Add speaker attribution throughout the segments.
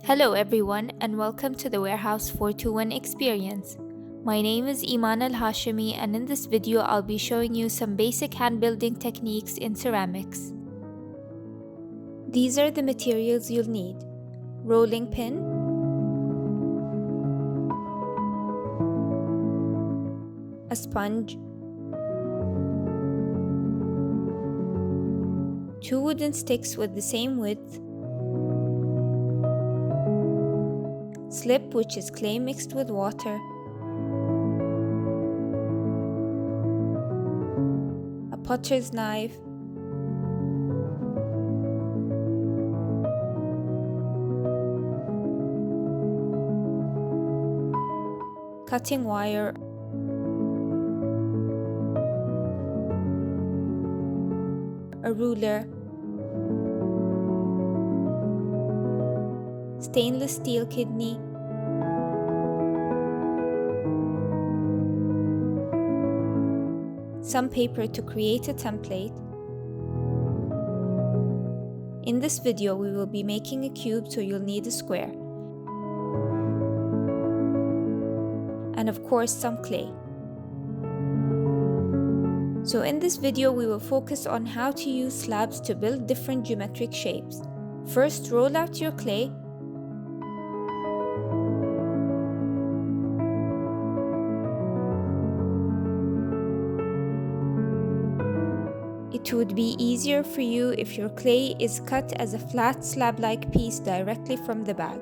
Speaker 1: Hello everyone and welcome to the Warehouse 421 experience. My name is Iman Al-Hashimi and in this video I'll be showing you some basic hand building techniques in ceramics. These are the materials you'll need: rolling pin, a sponge, 2 wooden sticks with the same width, slip, which is clay mixed with water, a potter's knife, cutting wire, a ruler, stainless steel kidney, some paper to create a template. In this video we will be making a cube, so you'll need a square, and of course some clay. So in this video we will focus on how to use slabs to build different geometric shapes. First, roll out your clay. It would be easier for you if your clay is cut as a flat slab-like piece directly from the bag.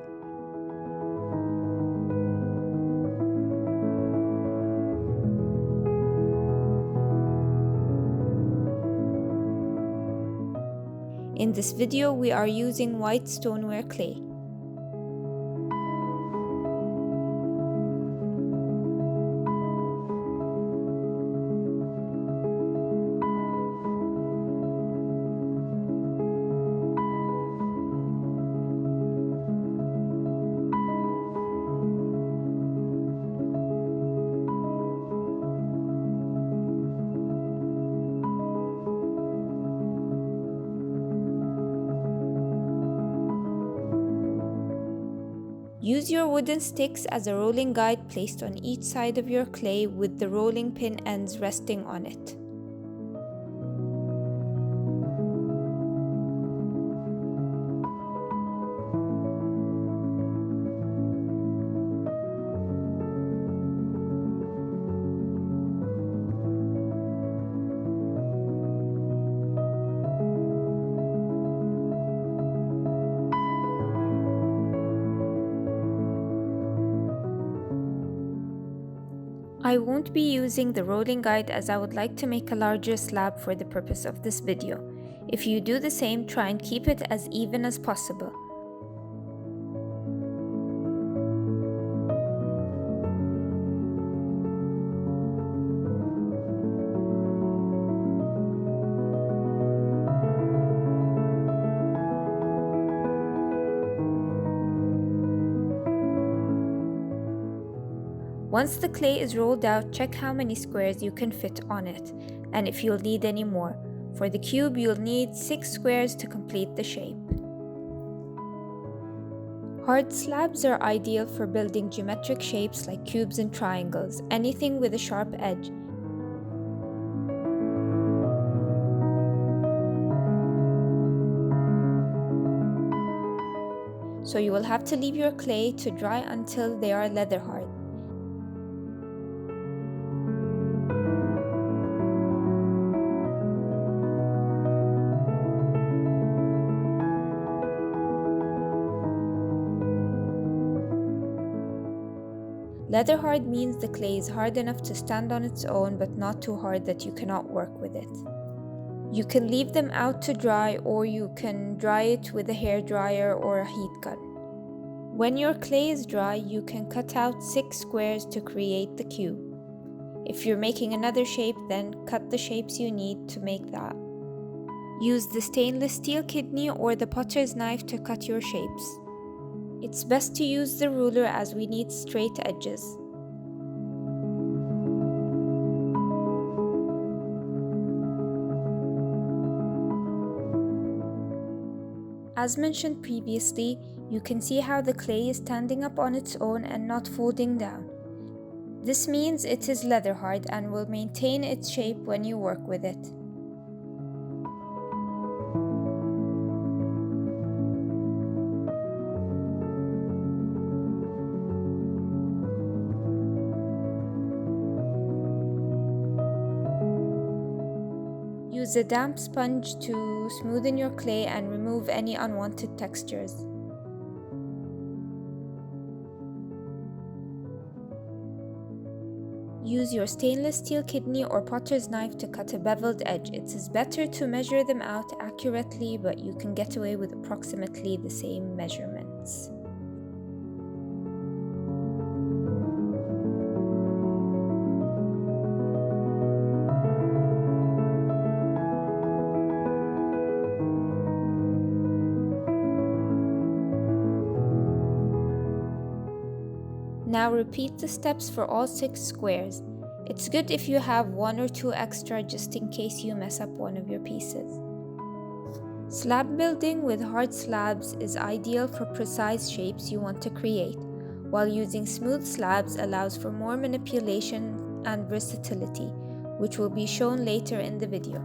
Speaker 1: In this video, we are using white stoneware clay. Use your wooden sticks as a rolling guide placed on each side of your clay with the rolling pin ends resting on it. I won't be using the rolling guide as I would like to make a larger slab for the purpose of this video. If you do the same, try and keep it as even as possible. Once the clay is rolled out, check how many squares you can fit on it, and if you'll need any more. For the cube, you'll need 6 squares to complete the shape. Hard slabs are ideal for building geometric shapes like cubes and triangles, anything with a sharp edge. So you will have to leave your clay to dry until they are leather hard. Leather hard means the clay is hard enough to stand on its own but not too hard that you cannot work with it. You can leave them out to dry, or you can dry it with a hairdryer or a heat gun. When your clay is dry, you can cut out 6 squares to create the cube. If you're making another shape, then cut the shapes you need to make that. Use the stainless steel kidney or the potter's knife to cut your shapes. It's best to use the ruler as we need straight edges. As mentioned previously, You can see how the clay is standing up on its own and not folding down. This means it is leather hard and will maintain its shape when you work with it. Use a damp sponge to smoothen your clay and remove any unwanted textures. Use your stainless steel kidney or potter's knife to cut a beveled edge. It is better to measure them out accurately, but you can get away with approximately the same measurements. Now repeat the steps for all 6 squares. It's good if you have 1 or 2 extra just in case you mess up one of your pieces. Slab building with hard slabs is ideal for precise shapes you want to create, while using smooth slabs allows for more manipulation and versatility, which will be shown later in the video.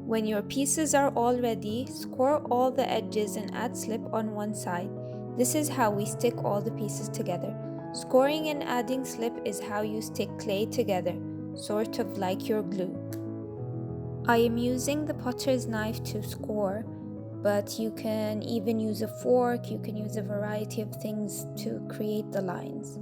Speaker 1: When your pieces are all ready, score all the edges and add slip on one side. This is how we stick all the pieces together. Scoring and adding slip is how you stick clay together, sort of like your glue. I am using the potter's knife to score, but you can even use a fork, you can use a variety of things to create the lines.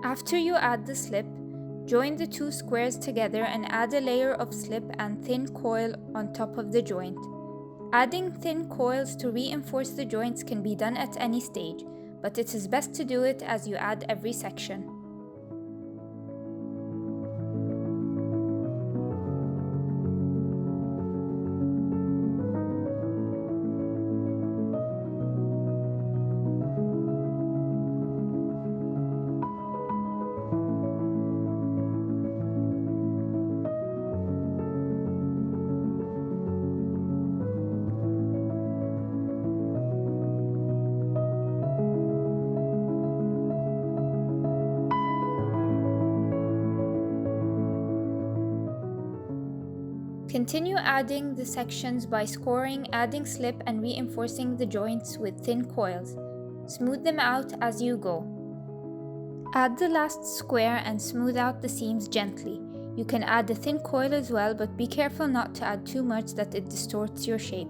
Speaker 1: After you add the slip, join the 2 squares together and add a layer of slip and thin coil on top of the joint. Adding thin coils to reinforce the joints can be done at any stage, but it is best to do it as you add every section. Continue adding the sections by scoring, adding slip and reinforcing the joints with thin coils. Smooth them out as you go. Add the last square and smooth out the seams gently. You can add a thin coil as well, but be careful not to add too much that it distorts your shape.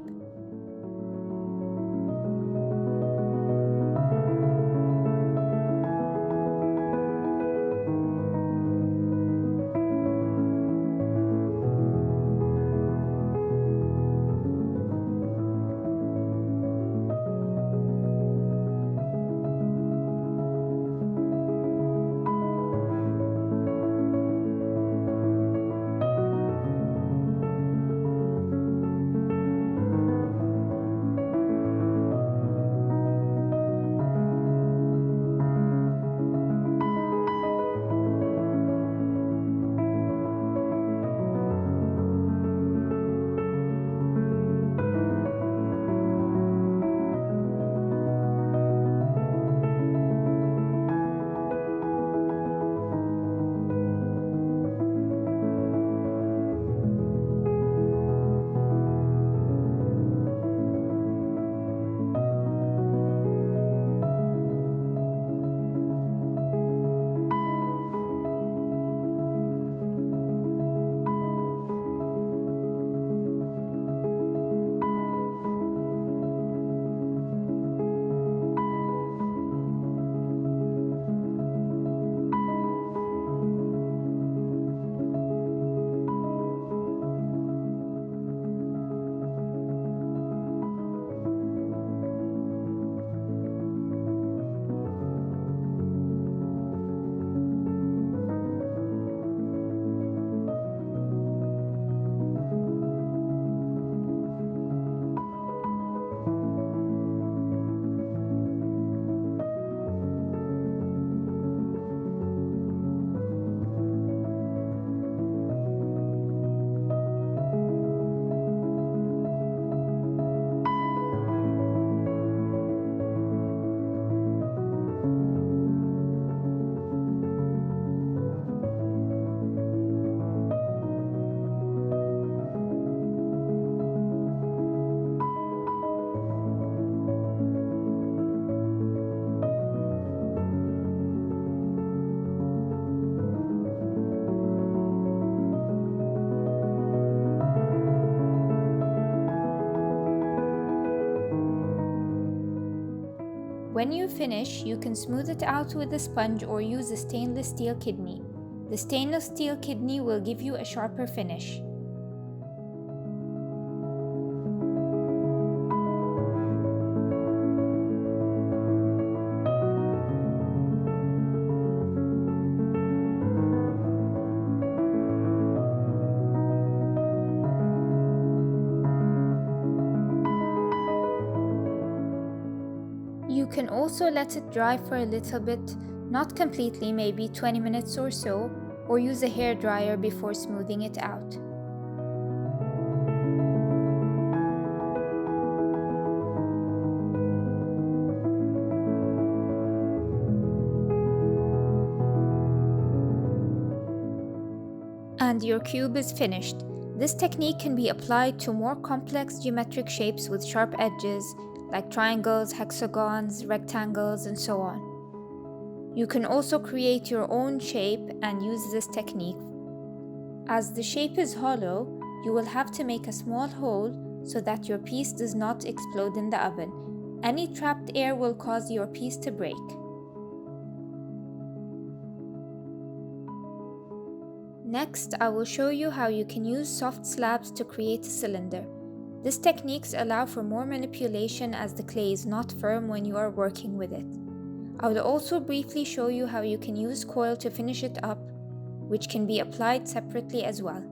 Speaker 1: When you finish, you can smooth it out with a sponge or use a stainless steel kidney. The stainless steel kidney will give you a sharper finish. You can also let it dry for a little bit, not completely, maybe 20 minutes or so, or use a hair dryer before smoothing it out. And your cube is finished. This technique can be applied to more complex geometric shapes with sharp edges, like triangles, hexagons, rectangles, and so on. You can also create your own shape and use this technique. As the shape is hollow, you will have to make a small hole so that your piece does not explode in the oven. Any trapped air will cause your piece to break. Next, I will show you how you can use soft slabs to create a cylinder. These techniques allow for more manipulation as the clay is not firm when you are working with it. I will also briefly show you how you can use coil to finish it up, which can be applied separately as well.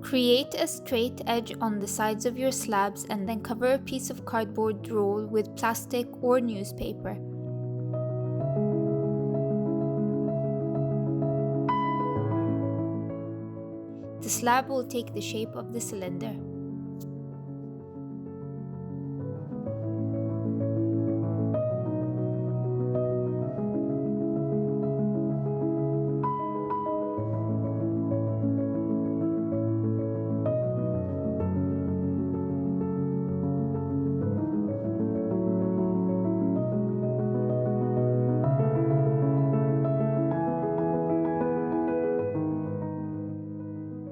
Speaker 1: Create a straight edge on the sides of your slabs and then cover a piece of cardboard roll with plastic or newspaper. The slab will take the shape of the cylinder.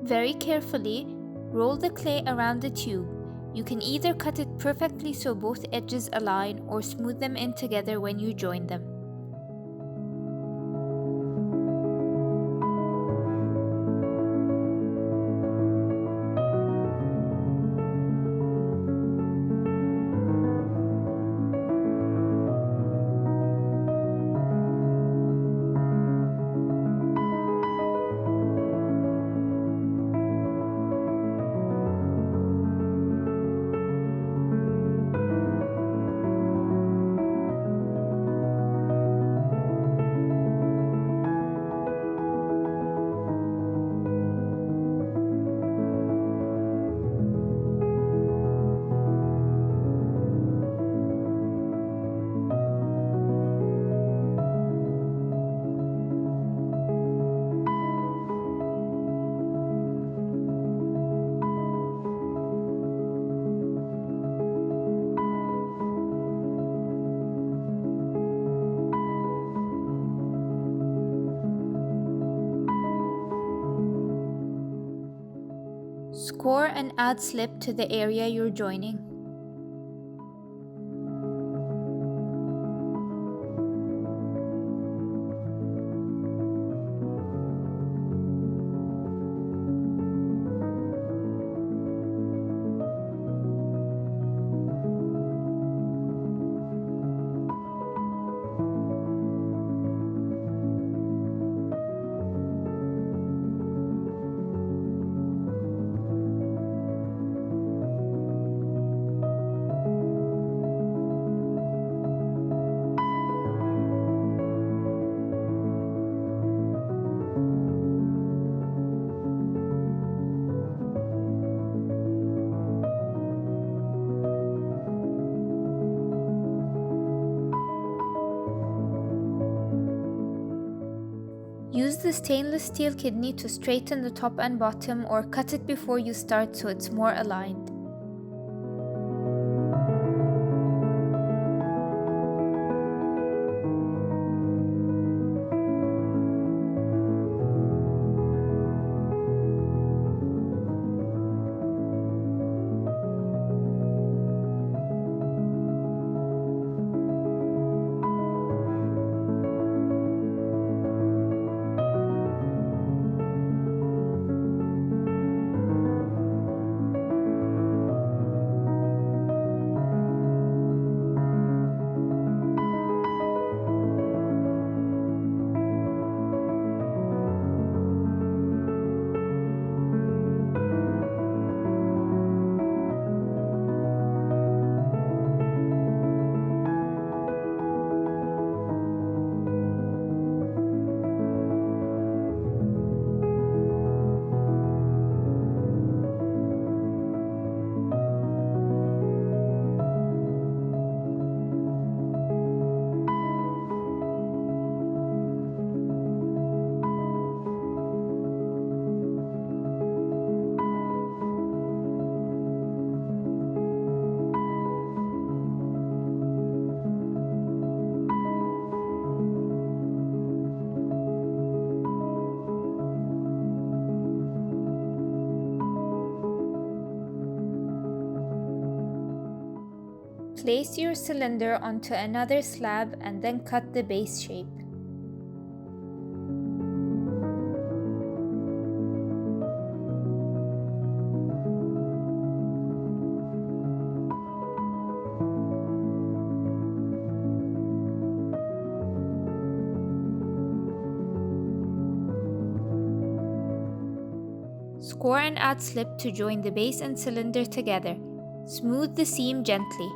Speaker 1: Very carefully, roll the clay around the tube. You can either cut it perfectly so both edges align or smooth them in together when you join them. Score and add slip to the area you're joining. Use the stainless steel kidney to straighten the top and bottom, or cut it before you start so it's more aligned. Place your cylinder onto another slab and then cut the base shape. Score and add slip to join the base and cylinder together. Smooth the seam gently.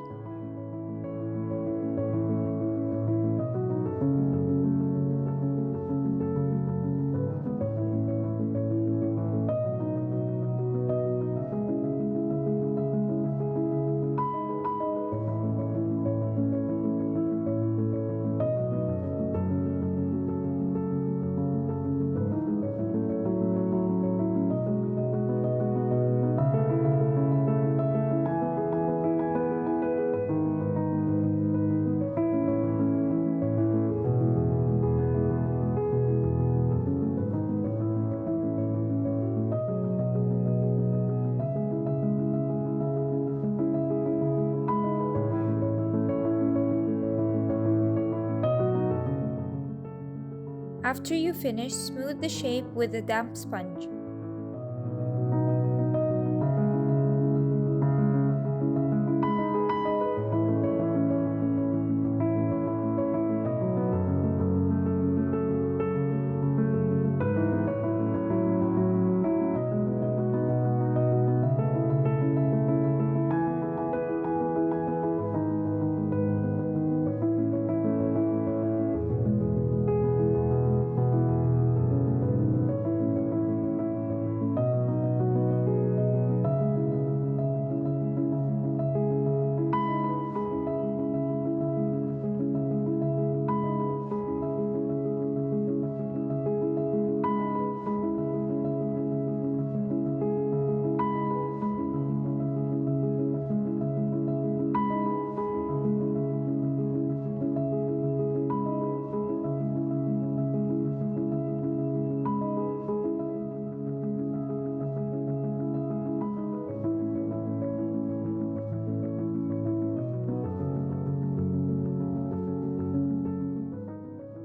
Speaker 1: After you finish, smooth the shape with a damp sponge.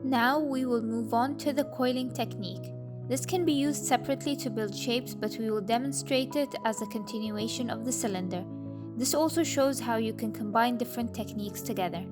Speaker 1: Now we will move on to the coiling technique. This can be used separately to build shapes, but we will demonstrate it as a continuation of the cylinder. This also shows how you can combine different techniques together.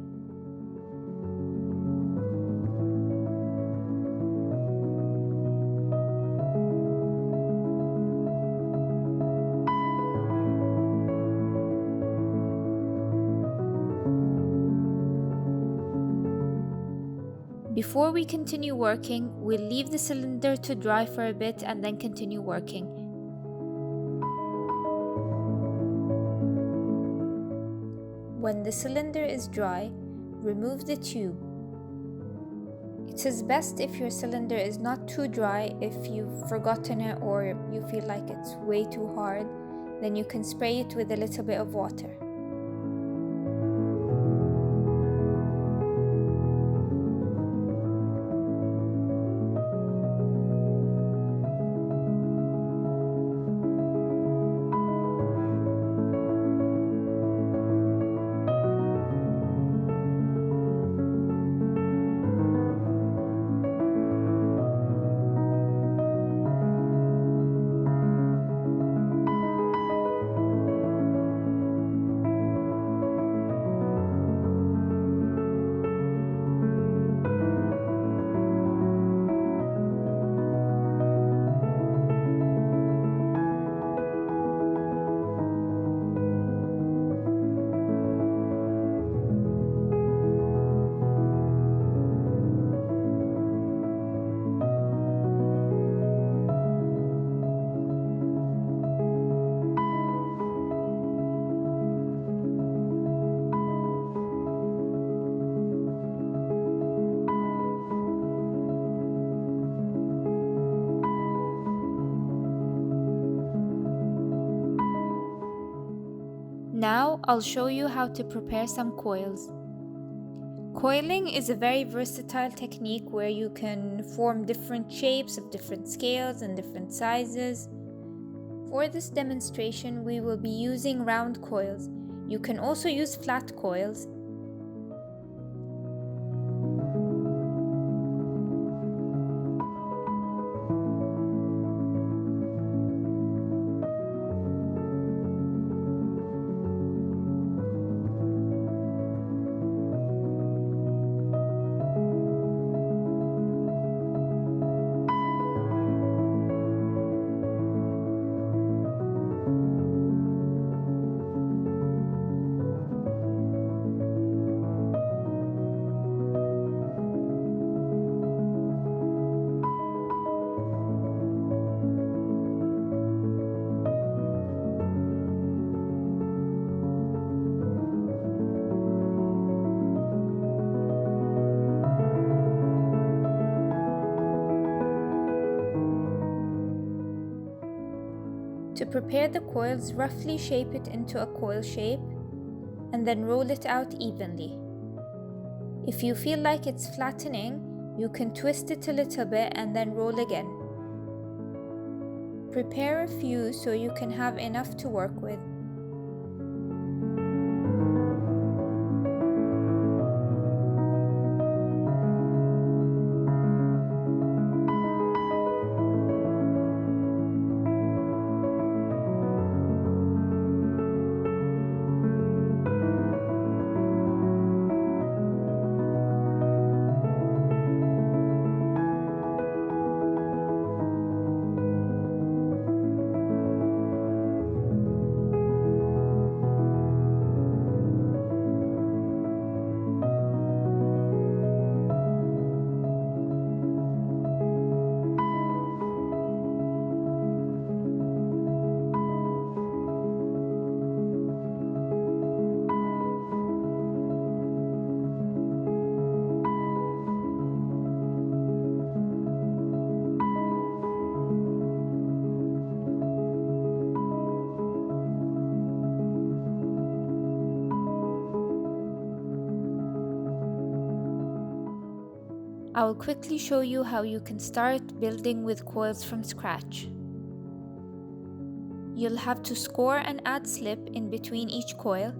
Speaker 1: Before we continue working, we'll leave the cylinder to dry for a bit and then continue working. When the cylinder is dry, remove the tube. It is best if your cylinder is not too dry. If you've forgotten it or you feel like it's way too hard, then you can spray it with a little bit of water. Now I'll show you how to prepare some coils. Coiling is a very versatile technique where you can form different shapes of different scales and different sizes. For this demonstration, we will be using round coils. You can also use flat coils. To prepare the coils, roughly shape it into a coil shape and then roll it out evenly. If you feel like it's flattening, you can twist it a little bit and then roll again. Prepare a few so you can have enough to work with. I will quickly show you how you can start building with coils from scratch. You'll have to score and add slip in between each coil.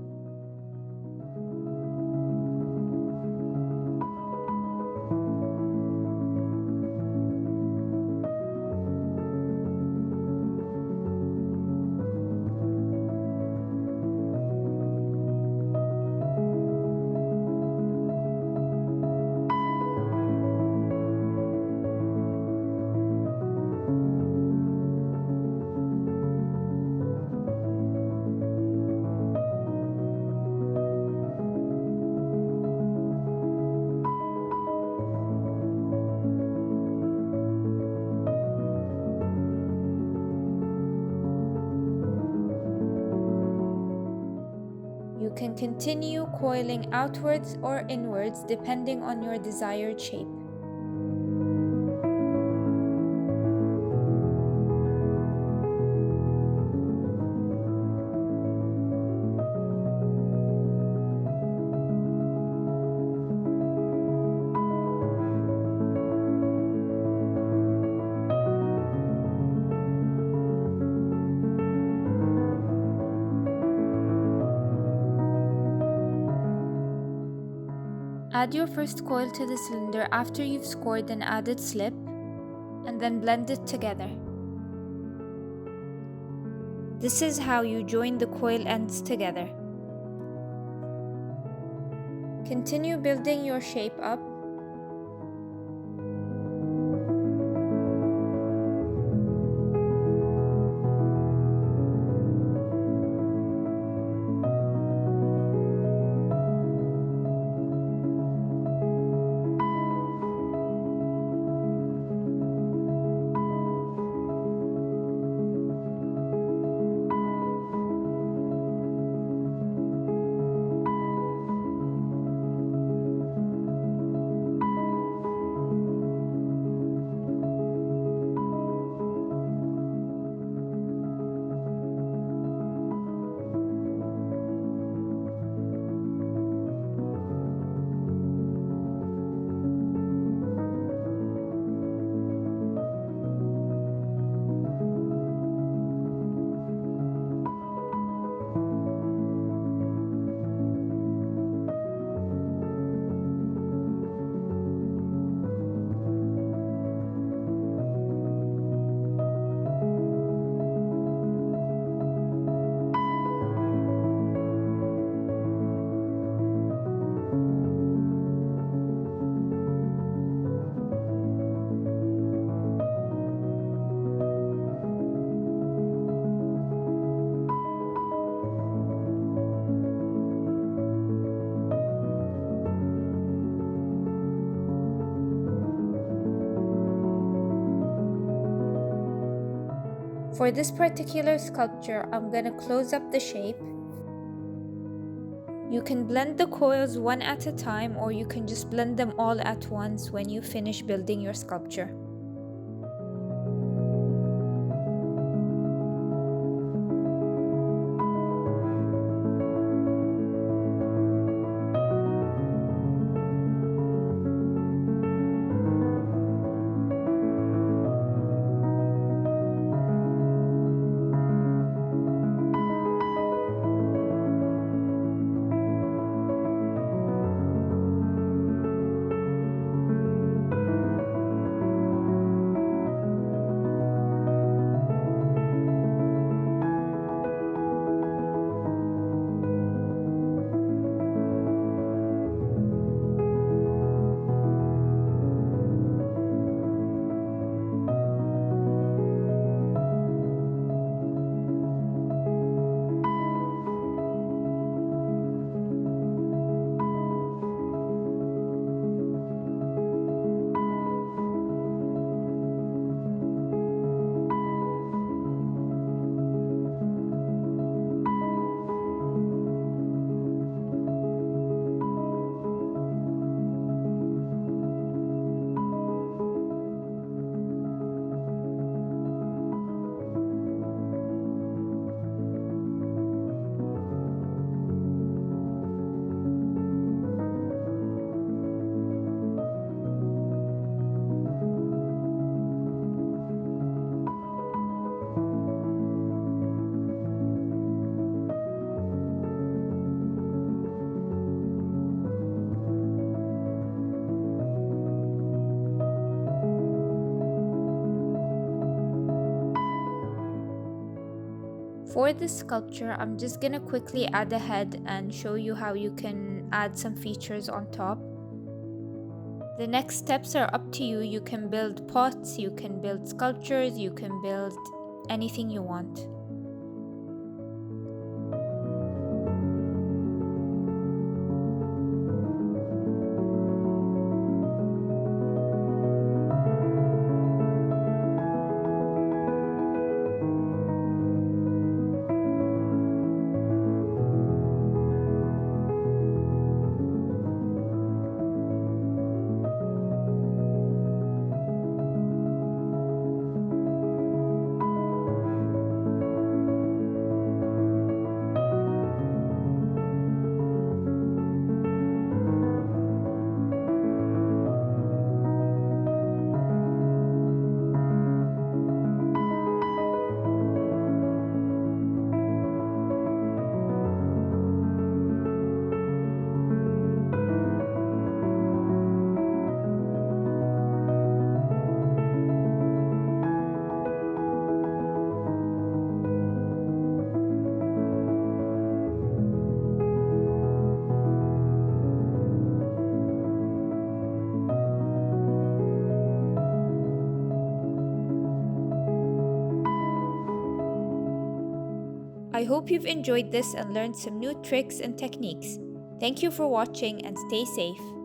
Speaker 1: You can continue coiling outwards or inwards depending on your desired shape. Add your first coil to the cylinder after you've scored and added slip, and then blend it together. This is how you join the coil ends together. Continue building your shape up. For this particular sculpture, I'm going to close up the shape. You can blend the coils one at a time, or you can just blend them all at once when you finish building your sculpture. For this sculpture, I'm just gonna quickly add a head and show you how you can add some features on top. The next steps are up to you. You can build pots, you can build sculptures, you can build anything you want. I hope you've enjoyed this and learned some new tricks and techniques. Thank you for watching and stay safe.